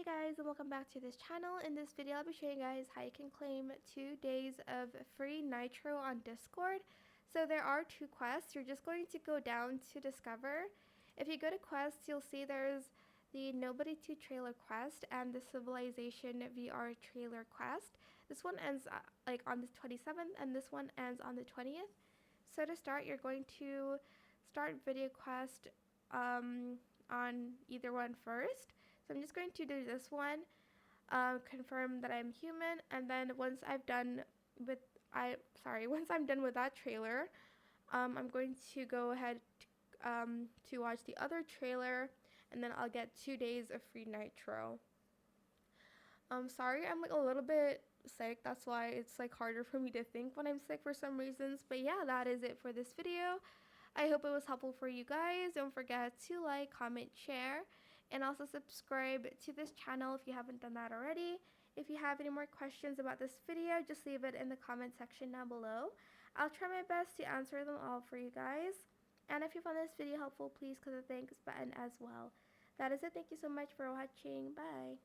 guys, and welcome back to this channel. In this video I'll be showing you guys how you can claim 2 days of free Nitro on Discord. So there are 2 quests. You're just going to go down to discover. If you go to quests, you'll see there's the Nobody 2 trailer quest and the Civilization VR trailer quest. This one ends on the 27th and this one ends on the 20th. So to start, you're going to start video quest on either one first. So I'm just going to do this one, confirm that I'm human, and then once I'm done with that trailer, I'm going to go ahead to watch the other trailer, and then I'll get 2 days of free Nitro. Sorry, I'm like a little bit sick. That's why it's like harder for me to think when I'm sick for some reasons. But yeah, that is it for this video. I hope it was helpful for you guys. Don't forget to like, comment, share, and also subscribe to this channel if you haven't done that already. If you have any more questions about this video, just leave it in the comment section down below. I'll try my best to answer them all for you guys. And if you found this video helpful, please click the thanks button as well. That is it. Thank you so much for watching. Bye.